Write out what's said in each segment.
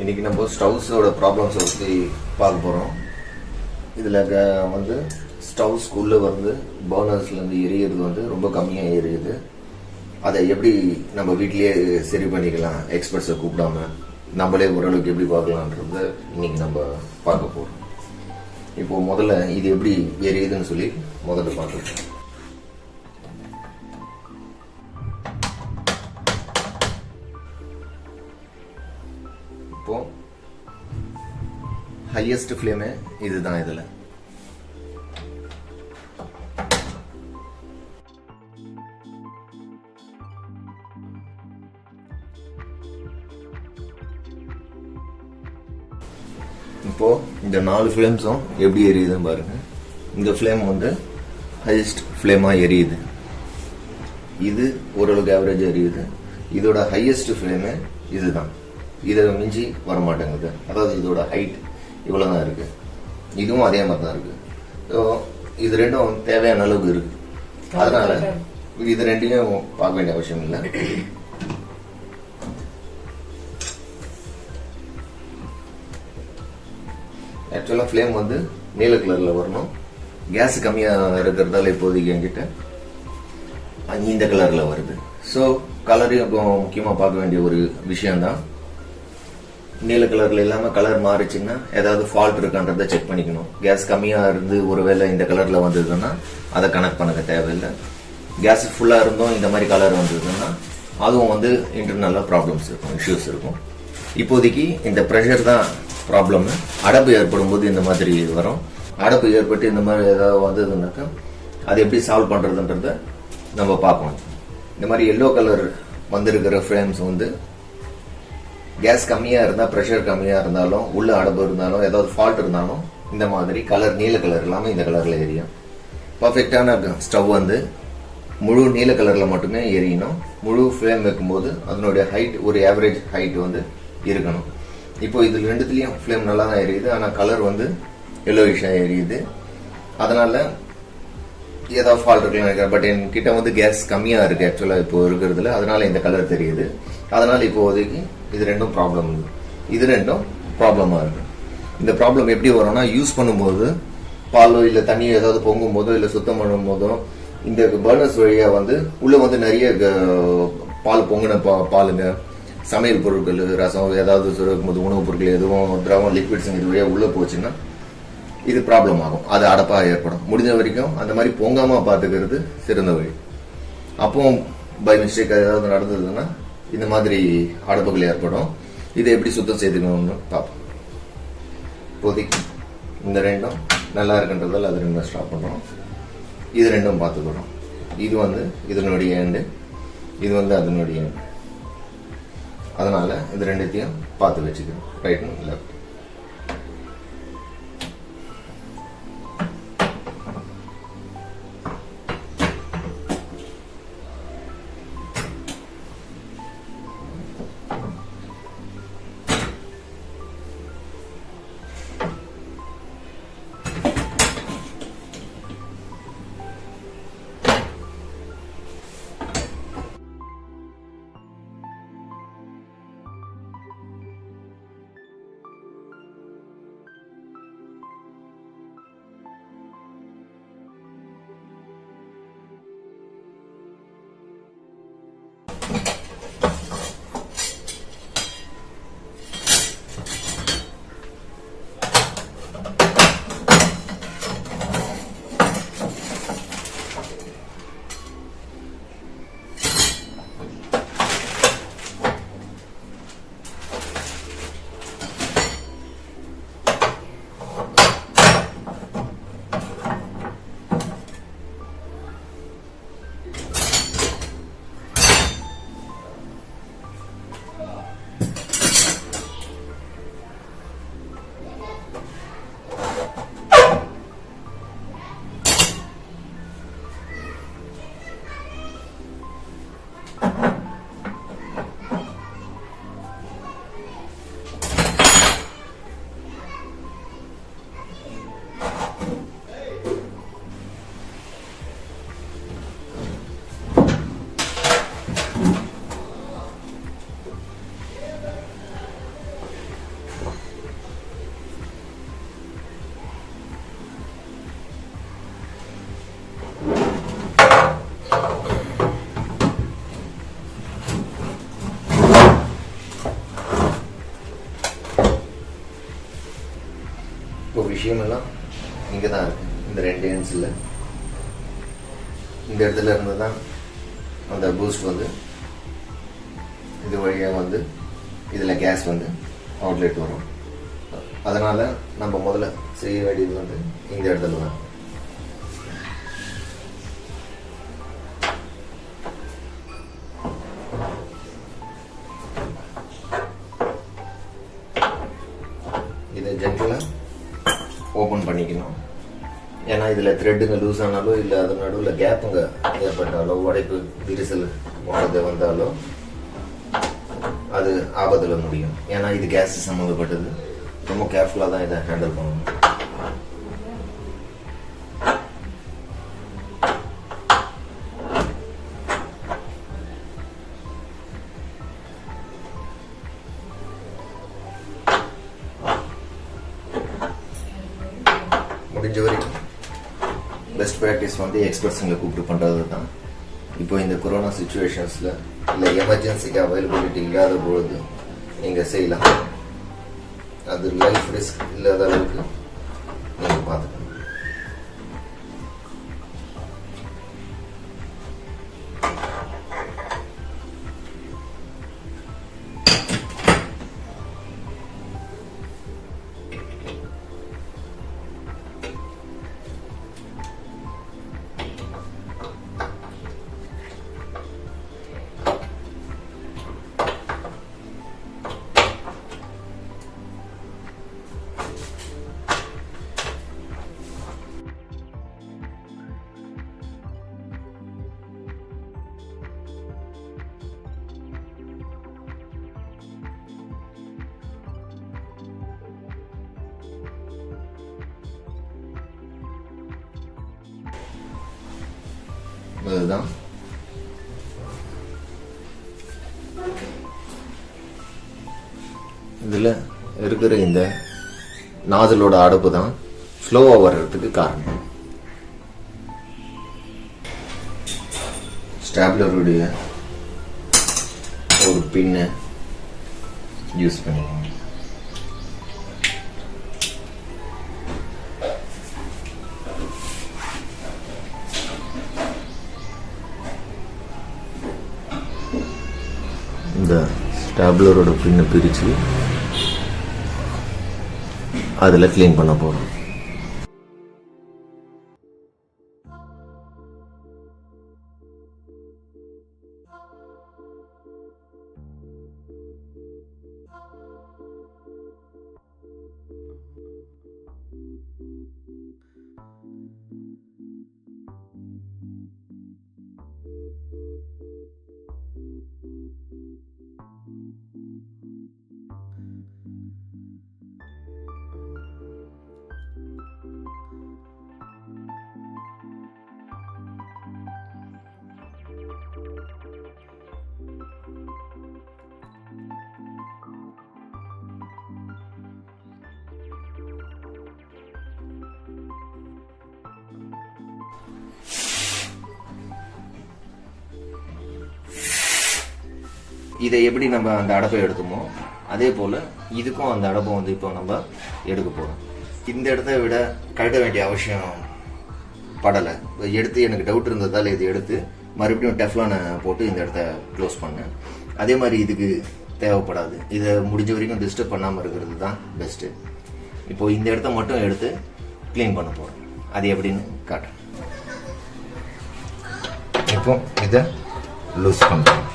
இன்றைக்கி நம்ம ஸ்டவ்ஸோட ப்ராப்ளம்ஸை பற்றி பார்க்க போகிறோம். இதில் வந்து ஸ்டவ்ஸ்குள்ளே வந்து பர்னர்ஸ்லேருந்து எரியிறது வந்து ரொம்ப கம்மியாக எரியுது. அதை எப்படி நம்ம வீட்லேயே சரி பண்ணிக்கலாம், எக்ஸ்பர்ட்ஸை கூப்பிடாம நம்மளே ஓரளவுக்கு எப்படி பார்க்கலான்றத இன்றைக்கி நம்ம பார்க்க போகிறோம். இப்போது முதல்ல இது எப்படி எரியுதுன்னு சொல்லி முதல்ல பார்த்துக்கலாம். இப்போ ஹையஸ்ட் ஃப்ளேமே இதுதான். இதில் இப்போ இந்த 4 ஃப்ளேம்ஸும் எப்படி எரியுதுன்னு பாருங்க. இந்த ஃப்ளேம் வந்து ஹையஸ்ட் ஃப்ளேமா எரியுது. இது ஓரளவுக்கு ஆவரேஜ் எரியுது. இதோட ஹையஸ்ட் ஃப்ளேமே இதுதான். இதை மிஞ்சி வரமாட்டேங்குது. அதாவது இதோட ஹைட் இவ்வளோதான் இருக்கு. இதுவும் அதே மாதிரி தான் இருக்கு. ஸோ இது ரெண்டும் தேவையான அளவுக்கு இருக்கு. அதனால இது ரெண்டையும் பார்க்க வேண்டிய அவசியம் இல்லை. ஆக்சுவலாக ஃப்ளேம் வந்து நீல கலரில் வரணும். கேஸ் கம்மியாக இருக்கிறதால இப்போதைக்கு என்கிட்ட இந்த கலரில் வருது. ஸோ கலரையும் இப்போ முக்கியமாக பார்க்க வேண்டிய ஒரு விஷயம்தான். நீல கலரில் இல்லாமல் கலர் மாறிச்சுன்னா ஏதாவது ஃபால்ட் இருக்கான்றதை செக் பண்ணிக்கணும். கேஸ் கம்மியாக இருந்து ஒருவேளை இந்த கலரில் வந்ததுன்னா அதை கனெக்ட் பண்ண தேவையில்லை. கேஸ் ஃபுல்லாக இருந்தும் இந்த மாதிரி கலர் வந்ததுன்னா அதுவும் வந்து இன்டர்னலாக ப்ராப்ளம்ஸ் இருக்கும், இஷ்யூஸ் இருக்கும். இப்போதைக்கு இந்த ப்ரெஷர் தான் ப்ராப்ளம். அடைப்பு ஏற்படும் போது இந்த மாதிரி வரும். அடைப்பு ஏற்பட்டு இந்த மாதிரி ஏதாவது வந்ததுன்னாக்கா அது எப்படி சால்வ் பண்ணுறதுன்றத நம்ம பார்க்கணும். இந்த மாதிரி எல்லோ கலர் வந்திருக்கிற ஃப்ரேம்ஸ் வந்து கேஸ் கம்மியாக இருந்தால், ப்ரெஷர் கம்மியாக இருந்தாலும், உள்ள அடைப்பு இருந்தாலும், ஏதாவது ஃபால்ட் இருந்தாலும் இந்த மாதிரி கலர் நீல கலர் இல்லாமல் இந்த கலரில் எரியும். பர்ஃபெக்டான ஸ்டவ் வந்து முழு நீல கலரில் மட்டுமே எரியணும். முழு ஃப்ளேம் வைக்கும்போது அதனுடைய ஹைட் ஒரு ஆவரேஜ் ஹைட் வந்து இருக்கணும். இப்போ இதில் ரெண்டுத்துலேயும் ஃப்ளேம் நல்லா தான் எரியுது. ஆனால் கலர் வந்து எல்லோயிஷாக எரியுது. அதனால் ஏதாவது ஃபால்ட் இருக்குன்னு நினைக்கிறேன். பட் என்கிட்ட வந்து கேஸ் கம்மியாக இருக்குது ஆக்சுவலாக இப்போ இருக்கிறதுல. அதனால் இந்த கலர் தெரியுது. அதனால் இப்போதைக்கு இது ரெண்டும் ப்ராப்ளம். இது ரெண்டும் ப்ராப்ளமாக இருக்குது. இந்த ப்ராப்ளம் எப்படி வரும்னா, யூஸ் பண்ணும்போது பாலோ இல்லை தண்ணியோ ஏதாவது பொங்கும் போதோ இல்லை சுத்தம் பண்ணும் போதோ இந்த பர்னர்ஸ் வழியாக வந்து உள்ளே வந்து நிறைய பால் பொங்கின பாலுங்க, சமையல் பொருட்கள், ரசம் ஏதாவது சுரக்கும் போது உணவுப் பொருட்கள் எதுவும் திரவம் லிக்விட்ஸுங்க இது வழியாக உள்ளே போச்சுன்னா இது ப்ராப்ளம் ஆகும். அது அடப்பாக ஏற்படும். முடிஞ்ச வரைக்கும் அந்த மாதிரி பொங்காமல் பார்த்துக்கிறது சிறந்த வழி. அப்போவும் பை மிஸ்டேக் ஏதாவது நடந்ததுன்னா இந்த மாதிரி அடப்புகள் ஏற்படும். இதை எப்படி சுத்தம் செய்துக்கணும்னு பார்ப்போம். இப்போதைக்கு இந்த ரெண்டும் நல்லா இருக்குன்றதால் அது ரெண்டும் ஸ்டாப் பண்ணுறோம். இது ரெண்டும் பார்த்துக்கிறோம். இது வந்து இதனுடைய எண்டு, இது வந்து அதனுடைய எண்டு. அதனால இது ரெண்டுத்தையும் பார்த்து வச்சுக்கிறோம், ரைட் அண்ட் லெஃப்ட். விஷயமெல்லாம் இங்கே தான் இருக்குது. இந்த 2 எண்ட்ஸில் இந்த இடத்துல இருந்து தான் அந்த பூஸ்ட் வந்து இது வழியாக வந்து இதில் கேஸ் வந்து அவுட்லெட் வரும். அதனால் நம்ம முதல்ல செய்ய வேண்டியது வந்து இந்த இடத்துல தான். இதை ஜென்டலாக ஓப்பன் பண்ணிக்கணும். ஏன்னா இதில் த்ரெட்டுங்க லூஸ் ஆனாலோ இல்லை அது நடுவில் கேப்புங்க ஏற்பட்டாலோ உடைப்பு விரிசல் போனது வந்தாலோ அது ஆபத்தில் முடியும். ஏன்னா இது கேஸ் சம்மந்தப்பட்டது. ரொம்ப கேர்ஃபுல்லாக தான் இதை ஹேண்டில் பண்ணணும். முடிஞ்ச வரைக்கும் பெஸ்ட் ப்ராக்டிஸ் வந்து எக்ஸ்பர்ட்ஸுங்களை கூப்பிட்டு பண்ணுறது தான். இப்போ இந்த கொரோனா சுச்சுவேஷன்ஸில் இல்லை எமர்ஜென்சிக்கு அவைலபிலிட்டி இல்லாத பொழுது நீங்கள் செய்யலாம். அது லைஃப் ரிஸ்க் இல்லாத அளவுக்கு நீங்கள் பார்த்துக்கணும். அதுதான் இதில் இருக்கிற இந்த நாசலோட அடப்பு தான் ஸ்லோவாக வர்றதுக்கு காரணம். ஸ்டாப்லருடைய ஒரு பின்னை யூஸ் பண்ணிக்கோங்க. இந்த ஸ்டாப்லரோட பின்னை பிரித்து அதில் க்ளீன் பண்ண போகிறோம். இதை எப்படி நம்ம அந்த அடப்பை எடுத்தோமோ அதே போல் இதுக்கும் அந்த அடப்பை வந்து இப்போ நம்ம எடுக்க போகிறோம். இந்த இடத்த விட கழட்ட வேண்டிய அவசியம் படலை. எடுத்து எனக்கு டவுட் இருந்ததால் இதை எடுத்து மறுபடியும் டெஃப்லானை போட்டு இந்த இடத்த க்ளோஸ் பண்ணேன். அதே மாதிரி இதுக்கு தேவைப்படாது. இதை முடிஞ்ச வரைக்கும் டிஸ்டர்ப் பண்ணாமல் இருக்கிறது தான் பெஸ்ட்டு. இப்போது இந்த இடத்த மட்டும் எடுத்து க்ளீன் பண்ண போகிறோம். அது எப்படின்னு காட்டுறேன். இப்போ இதை லூஸ் பண்ணுறோம்.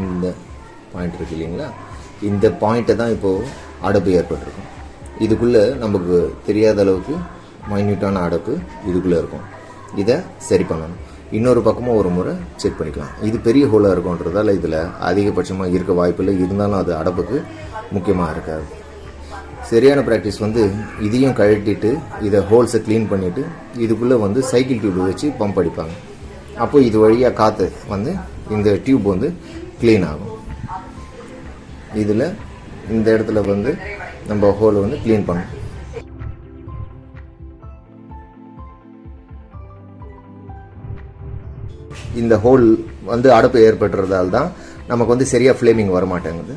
இந்த பாயிண்ட் இருக்கு இல்லைங்களா, இந்த பாயிண்ட்டை தான் இப்போது அடைப்பு ஏற்பட்டிருக்கும். இதுக்குள்ளே நமக்கு தெரியாத அளவுக்கு மைன்யூட்டான அடைப்பு இதுக்குள்ளே இருக்கும். இதை சரி பண்ணணும். இன்னொரு பக்கமும் ஒரு முறை செக் பண்ணிக்கலாம். இது பெரிய ஹோலாக இருக்கும்ன்றதால இதில் அதிகபட்சமாக இருக்க வாய்ப்பில்லை. இருந்தாலும் அது அடைப்புக்கு முக்கியமாக இருக்காது. சரியான ப்ராக்டிஸ் இதையும் கழட்டிட்டு இதை ஹோல்ஸை க்ளீன் பண்ணிவிட்டு இதுக்குள்ளே சைக்கிள் டியூப் வச்சு பம்ப் அடிப்பாங்க. அப்போ இது வழியாக காற்று இந்த டியூப் க்ளீன் ஆகும். இதில் இந்த இடத்துல நம்ம ஹோலை க்ளீன் பண்ணணும். இந்த ஹோல் அடைப்பு ஏற்படுறதால தான் நமக்கு சரியாக ஃப்ளேமிங் வரமாட்டேங்குது.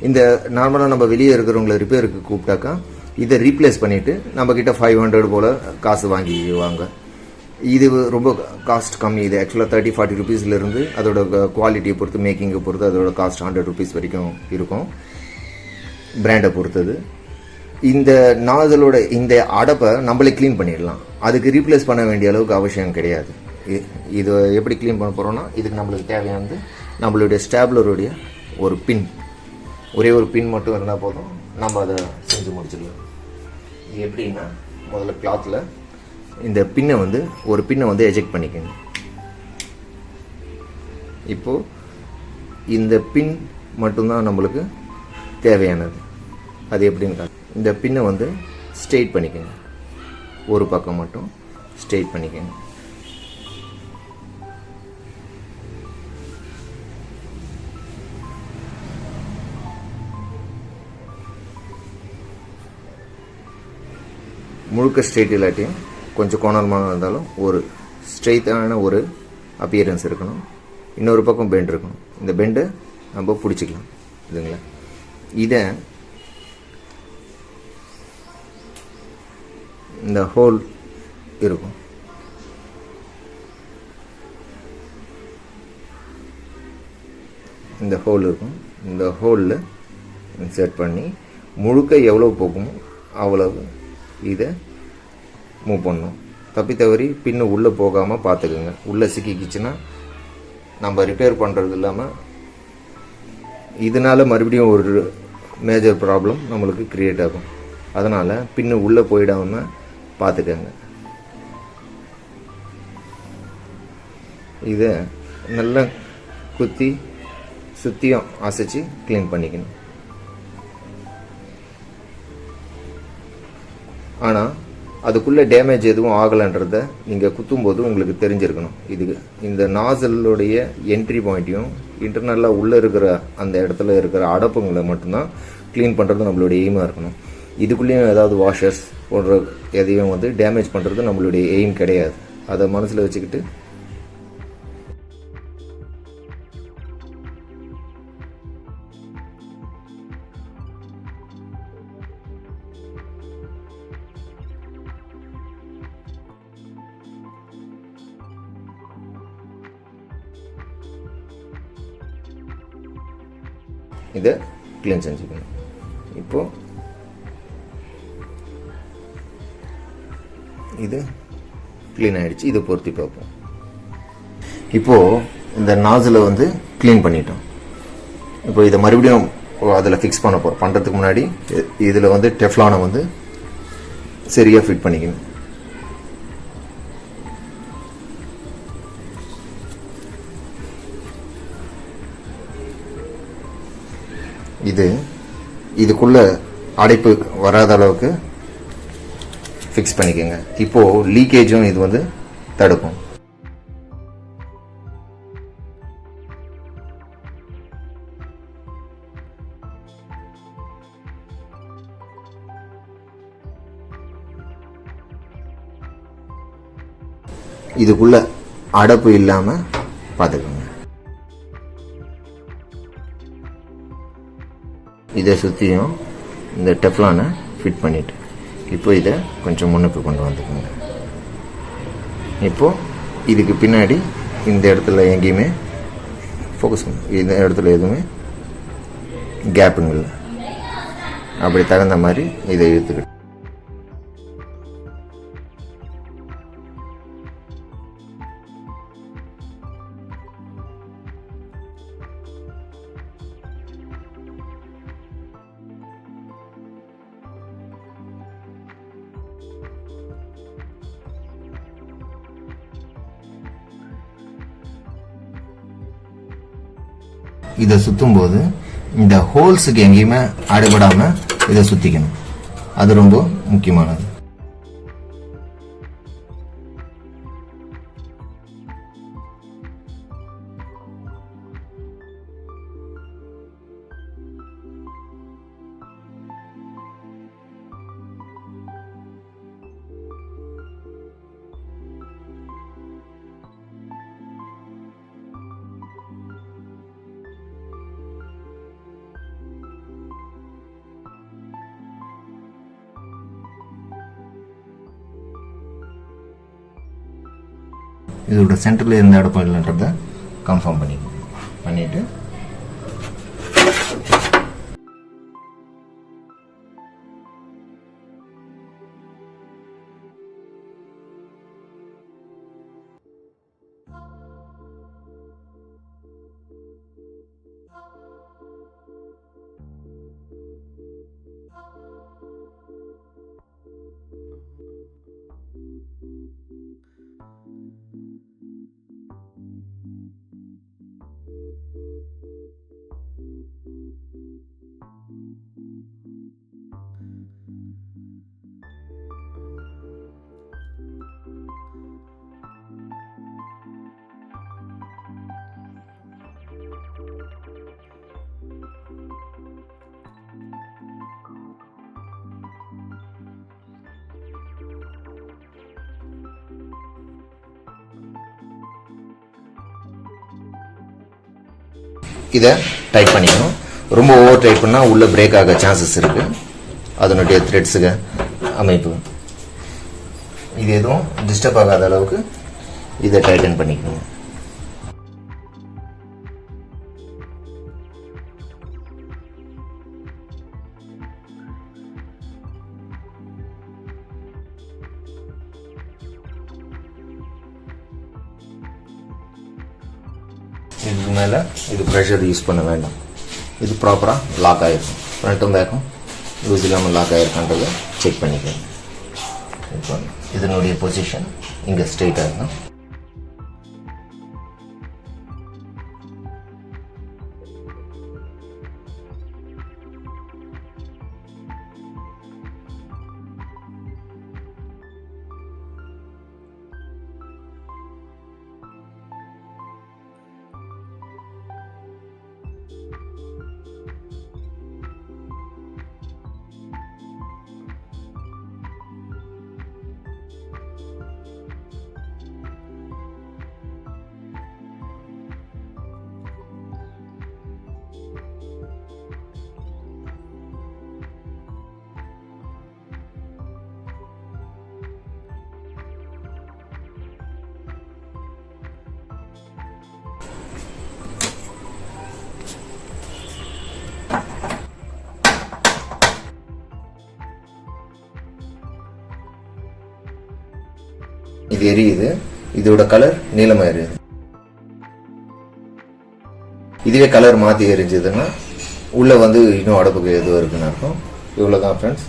இந்த நார்மலாக நம்ம வெளியே இருக்கிறவங்களை ரிப்பேருக்கு கூப்பிட்டாக்கா இதை ரீப்ளேஸ் பண்ணிவிட்டு நம்மக்கிட்ட 500 போல் காசு வாங்கிக்குவாங்க. இது ரொம்ப காஸ்ட் கம்மி. இது ஆக்சுவலாக 30-40 ருபீஸ்லேருந்து அதோட குவாலிட்டியை பொறுத்து, மேக்கிங்கை பொறுத்து அதோட காஸ்ட் 100 ருபீஸ் வரைக்கும் இருக்கும், பிராண்டை பொறுத்தது. இந்த நாசலோட இந்த அடைப்பை நம்மளே க்ளீன் பண்ணிடலாம். அதுக்கு ரீப்ளேஸ் பண்ண வேண்டிய அளவுக்கு அவசியம் கிடையாது. இது எப்படி க்ளீன் பண்ண போகிறோன்னா, இதுக்கு நம்மளுக்கு தேவையானது நம்மளுடைய ஸ்டாப்லருடைய ஒரு பின், ஒரே ஒரு பின் மட்டும் இருந்தால் போதும், நம்ம அதை செஞ்சு முடிச்சிடலாம். இது எப்படின்னா, முதல்ல கிளாத்தில் இந்த பின்னை ஒரு பின்னை எஜெக்ட் பண்ணிக்கணும். இப்போது இந்த பின் மட்டும்தான் நம்மளுக்கு தேவையானது. அது எப்படின்னு இந்த பின்னை ஸ்ட்ரெயிட் பண்ணிக்கணும். ஒரு பக்கம் மட்டும் ஸ்ட்ரெயிட் பண்ணிக்கணும். முழுக்க ஸ்ட்ரெயிட் இல்லாட்டியும் கொஞ்சம் கோணமாக இருந்தாலும் ஒரு ஸ்ட்ரெயிட்டான ஒரு அப்பியரன்ஸ் இருக்கணும். இன்னொரு பக்கம் பெண்ட் இருக்கணும். இந்த பெண்டை நம்ம பிடிச்சிக்கலாம் இல்லைங்களா. இதை இந்த ஹோல் இருக்கும், இந்த ஹோல் இருக்கும். இந்த ஹோலில் இன்சர்ட் பண்ணி முழுக்க எவ்வளோ போகுமோ அவ்வளவு இதை மூவ் பண்ணணும். தப்பி தவறி பின்னு உள்ளே போகாமல் பார்த்துக்குங்க. உள்ளே சிக்கிக்கிச்சுன்னா நம்ம ரிப்பேர் பண்ணுறது இல்லாமல் இதனால் மறுபடியும் ஒரு மேஜர் ப்ராப்ளம் நம்மளுக்கு க்ரியேட் ஆகும். அதனால் பின்னு உள்ளே போயிடாமல் பார்த்துக்கங்க. இதை நல்லா குத்தி சுற்றியும் அசைச்சு க்ளீன் பண்ணிக்கணும். ஆனால் அதுக்குள்ளே டேமேஜ் எதுவும் ஆகலைன்றத நீங்கள் குத்தும்போது உங்களுக்கு தெரிஞ்சிருக்கணும். இதுக்கு இந்த நாசலுடைய என்ட்ரி பாயிண்ட்டையும் இன்டர்னலாக உள்ளே இருக்கிற அந்த இடத்துல இருக்கிற அடப்புங்களை மட்டும்தான் க்ளீன் பண்ணுறது நம்மளுடைய எய்மாக இருக்கணும். இதுக்குள்ளேயும் ஏதாவது வாஷர்ஸ் போன்ற எதையும் டேமேஜ் பண்ணுறது நம்மளுடைய எய்ம் கிடையாது. அதை மனசில் வச்சுக்கிட்டு இதை க்ளீன் செஞ்சுக்கணும். இப்போது இது க்ளீன் ஆகிடுச்சு. இதை பொருத்தி பார்ப்போம். இப்போது இந்த நாசிலை க்ளீன் பண்ணிட்டோம். இப்போ இதை மறுபடியும் அதில் ஃபிக்ஸ் பண்ண போகிறோம். பண்ணுறதுக்கு முன்னாடி இதில் டெஃப்லானை சரியாக ஃபிட் பண்ணிக்கணும். இதுக்குள்ள அடைப்பு வராத அளவுக்கு ஃபிக்ஸ் பண்ணிக்கோங்க. இப்போது லீக்கேஜும் இது தடுக்கும். இதுக்குள்ள அடைப்பு இல்லாமல் பார்த்துக்கோங்க. இதை சுற்றியும் இந்த டெஃப்லானை ஃபிட் பண்ணிவிட்டு இப்போ இதை கொஞ்சம் முன்னுக்கு கொண்டு வந்துக்கோங்க. இப்போது இதுக்கு பின்னாடி இந்த இடத்துல எங்கேயுமே ஃபோக்கஸ் பண்ணுங்க. இந்த இடத்துல எதுவுமே கேப்புங்க இல்லை. அப்படி தகுந்த மாதிரி இதை இழுத்துக்கிட்டு இதை சுத்தும் போது இந்த ஹோல்ஸுக்கு எங்கேயுமே அடைபடாம இதை சுத்திக்கணும். அது ரொம்ப முக்கியமானது. இதோட சென்டரில் எந்த இடப்பும் இல்லைன்றதை கன்ஃபார்ம் பண்ணிட்டு இதை டைட் பண்ணிக்கணும். ரொம்ப ஓவர் டைட் பண்ணால் உள்ள பிரேக் ஆக சான்சஸ் இருக்கு. அதனுடைய த்ரெட்ஸுக்கு அமைப்பு இது எதுவும் டிஸ்டர்ப் ஆகாத அளவுக்கு இதை டைட்டன் பண்ணிக்கணும். இதுக்கு மேலே இது ப்ரெஷர் யூஸ் பண்ண வேண்டாம். இது ப்ராப்பராக லாக் ஆகிருக்கும். ஃப்ரண்ட்டும் பேக்கும் லூஸ் இல்லாமல் லாக் ஆகிருக்கான்றதை செக் பண்ணிக்கணும். இப்போ இதனுடைய பொசிஷன் இங்கே ஸ்ட்ரெயிட்டாக இருக்கும். இது எரியுது. இதோட கலர் நீலமாயிருது. இதுவே கலர் மாற்றி எரிஞ்சதுன்னா உள்ள வந்து இன்னும் அடப்புக்கு எதுவும் இருக்குன்னு அர்த்தம். இவ்வளோதான் ஃப்ரெண்ட்ஸ்.